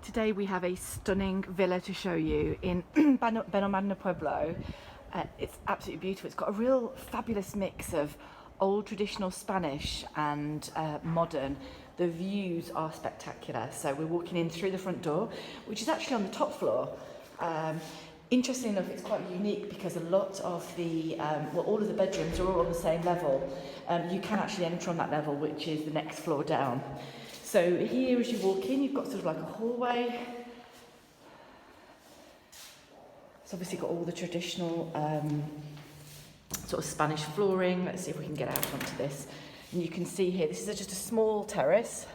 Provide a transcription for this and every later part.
Today we have a stunning villa to show you in Benalmadena Pueblo. It's absolutely beautiful. It's got a real fabulous mix of old traditional Spanish and modern. The views are spectacular. So we're walking in through the front door, which is actually on the top floor. Interestingly enough, it's quite unique because a lot of the, all of the bedrooms are all on the same level. You can actually enter on that level, which is the next floor down. So here, as you walk in, you've got sort of like a hallway. It's obviously got all the traditional sort of Spanish flooring. Let's see if we can get out onto this. And you can see here, this is just a small terrace.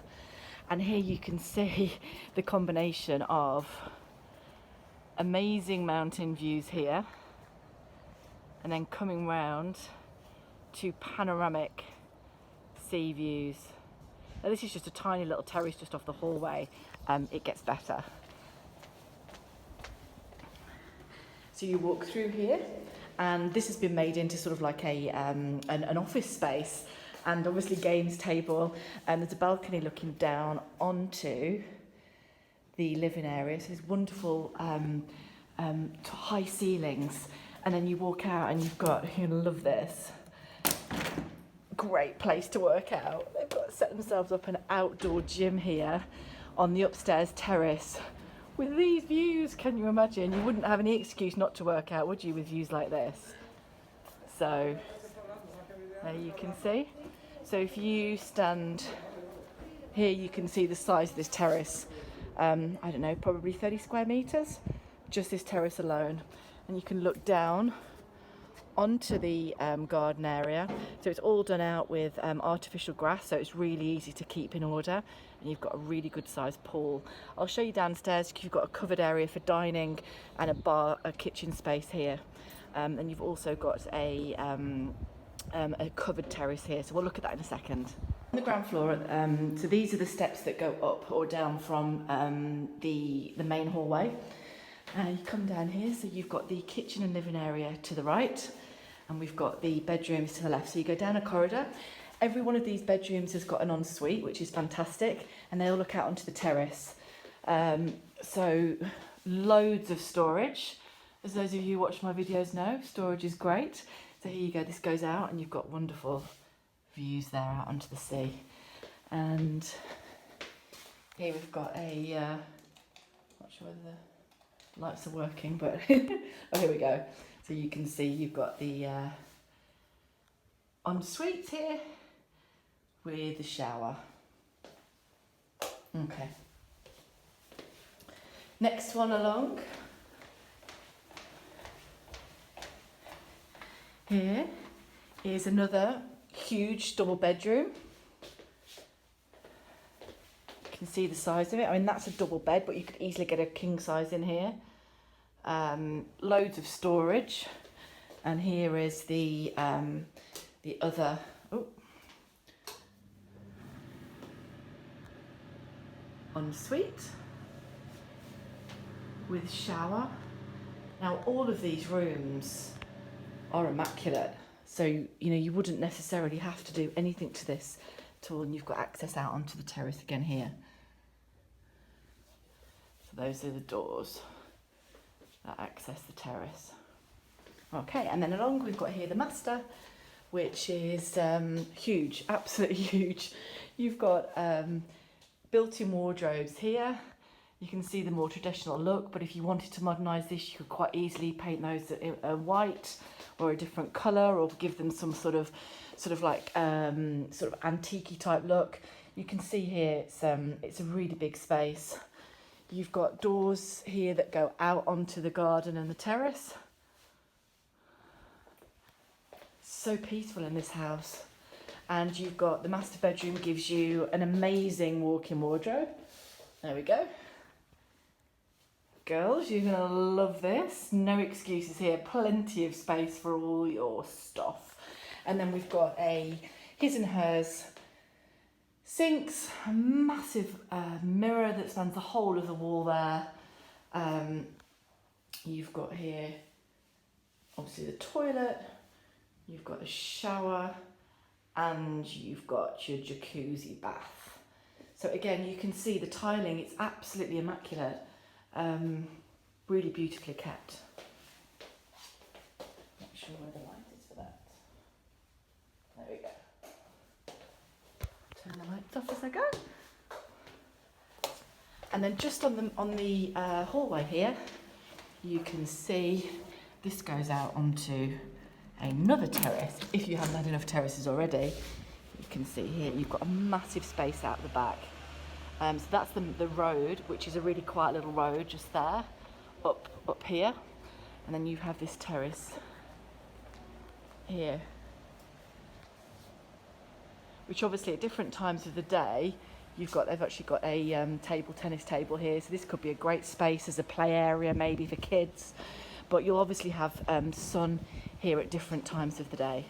And here you can see the combination of amazing mountain views here. And then coming round to panoramic sea views. Now this is just a tiny little terrace just off the hallway. It gets better. So you walk through here, and this has been made into sort of like an office space, and obviously games table, and there's a balcony looking down onto the living area. So there's wonderful high ceilings, and then you walk out and you've got, you're gonna love this, great place to work out. They've got set themselves up an outdoor gym here on the upstairs terrace with these views. Can you imagine? You wouldn't have any excuse not to work out, would you, with views like this? So there you can see. So if you stand here, you can see the size of this terrace. I don't know, probably 30 square meters, just this terrace alone. And you can look down onto the garden area. So it's all done out with artificial grass, so it's really easy to keep in order, and you've got a really good sized pool. I'll show you downstairs. You've got a covered area for dining and a kitchen space here, and you've also got a covered terrace here, so we'll look at that in a second. On the ground floor, so these are the steps that go up or down from the main hallway. You come down here, so you've got the kitchen and living area to the right, and we've got the bedrooms to the left. So you go down a corridor. Every one of these bedrooms has got an ensuite, which is fantastic, and they all look out onto the terrace. So loads of storage. As those of you who watch my videos know, storage is great. So here you go, this goes out, and you've got wonderful views there out onto the sea. And here we've got a, not sure whether the lights are working, but oh, here we go. So you can see you've got the ensuite here with the shower. Okay. Next one along. Here is another huge double bedroom. You can see the size of it. I mean, that's a double bed, but you could easily get a king size in here. Loads of storage, and here is the other ensuite with shower. Now all of these rooms are immaculate, so you know you wouldn't necessarily have to do anything to this at all, and you've got access out onto the terrace again here. So those are the doors that access the terrace. Okay, and then along we've got here the master, which is huge, absolutely huge. You've got built-in wardrobes here. You can see the more traditional look, but if you wanted to modernise this, you could quite easily paint those white or a different colour, or give them some sort of like sort of antique-y type look. You can see here it's a really big space. You've got doors here that go out onto the garden and the terrace. So peaceful in this house. And you've got the master bedroom, gives you an amazing walk-in wardrobe. There we go. Girls, you're gonna love this. No excuses here, plenty of space for all your stuff. And then we've got a his and hers sinks, a massive mirror that spans the whole of the wall there. You've got here, obviously the toilet, you've got a shower, and you've got your jacuzzi bath. So again, you can see the tiling, it's absolutely immaculate. Really beautifully kept. Not sure where the light is for that. There we go. Turn the lights off as I go. And then just on the hallway here, you can see this goes out onto another terrace. If you haven't had enough terraces already, you can see here you've got a massive space out the back. So that's the road, which is a really quiet little road just there, up here. And then you have this terrace here, which obviously at different times of the day, they've actually got a tennis table here. So this could be a great space as a play area maybe for kids. But you'll obviously have sun here at different times of the day.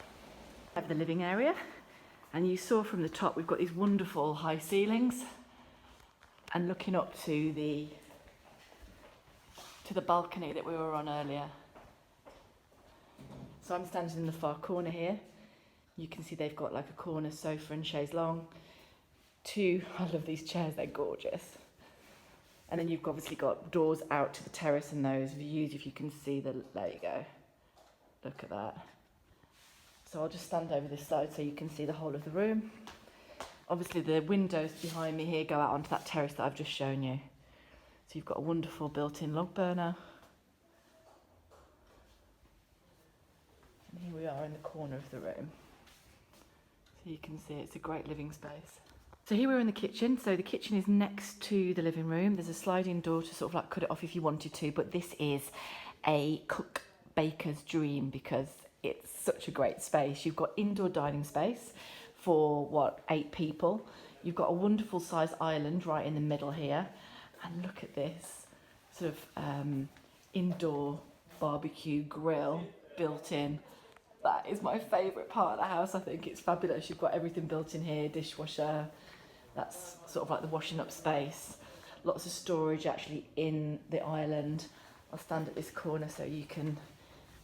I have the living area, and you saw from the top we've got these wonderful high ceilings, and looking up to the balcony that we were on earlier. So I'm standing in the far corner here. You can see they've got like a corner sofa and chaise longue. I love these chairs, they're gorgeous. And then you've obviously got doors out to the terrace and those views, if you can see there you go. Look at that. So I'll just stand over this side so you can see the whole of the room. Obviously the windows behind me here go out onto that terrace that I've just shown you. So you've got a wonderful built-in log burner. And here we are in the corner of the room. So you can see it's a great living space. So here we're in the kitchen. So the kitchen is next to the living room. There's a sliding door to sort of like cut it off if you wanted to, but this is a cook baker's dream because it's such a great space. You've got indoor dining space for 8 people. You've got a wonderful size island right in the middle here. And look at this sort of indoor barbecue grill built in. That is my favourite part of the house. I think it's fabulous. You've got everything built in here, dishwasher. That's sort of like the washing up space. Lots of storage actually in the island. I'll stand at this corner so you can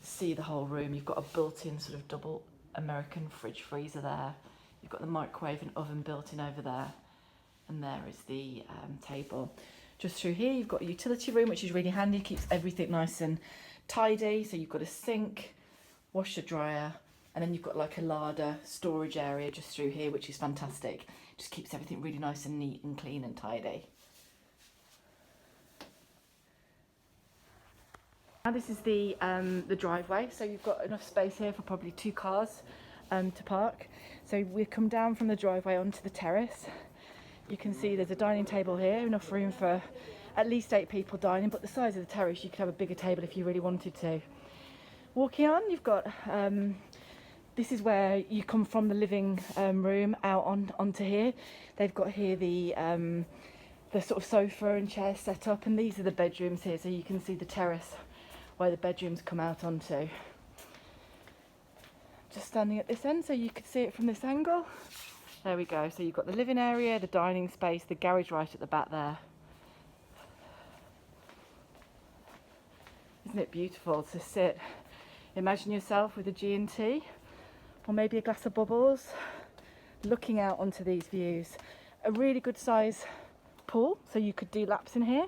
see the whole room. You've got a built-in sort of double American fridge freezer there. You've got the microwave and oven built in over there. And there is the table. Just through here, you've got a utility room, which is really handy. Keeps everything nice and tidy. So you've got a sink, washer, dryer, and then you've got like a larder storage area just through here, which is fantastic. Just keeps everything really nice and neat and clean and tidy. Now this is the driveway, so you've got enough space here for probably 2 cars to park. So we come down from the driveway onto the terrace. You can see there's a dining table here, enough room for at least 8 people dining, but the size of the terrace, you could have a bigger table if you really wanted to. Walking on, you've got, this is where you come from the living room out onto here. They've got here the sort of sofa and chairs set up, and these are the bedrooms here, so you can see the terrace where the bedrooms come out onto. Just standing at this end so you could see it from this angle. There we go, so you've got the living area, the dining space, the garage right at the back there. Isn't it beautiful to sit? Imagine yourself with a G&T or maybe a glass of bubbles, looking out onto these views. A really good size pool, so you could do laps in here.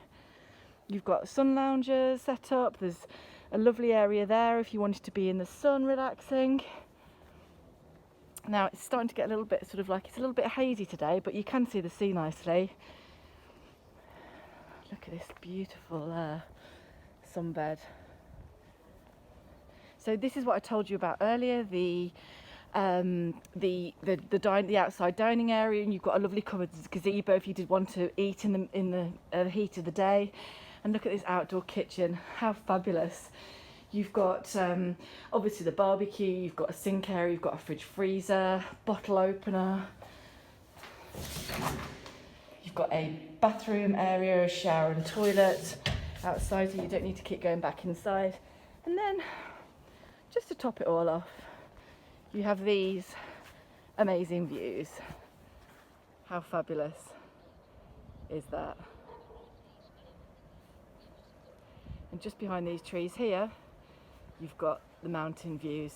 You've got sun loungers set up. There's a lovely area there if you wanted to be in the sun relaxing. Now it's starting to get a little bit sort of like, it's a little bit hazy today, but you can see the sea nicely. Look at this beautiful sunbed. So this is what I told you about earlier, the outside dining area, and you've got a lovely covered gazebo if you did want to eat in the heat of the day. And look at this outdoor kitchen, how fabulous. You've got obviously the barbecue, you've got a sink area, you've got a fridge freezer, bottle opener. You've got a bathroom area, a shower and toilet outside, so you don't need to keep going back inside. And then, just to top it all off, you have these amazing views. How fabulous is that? And just behind these trees here, you've got the mountain views.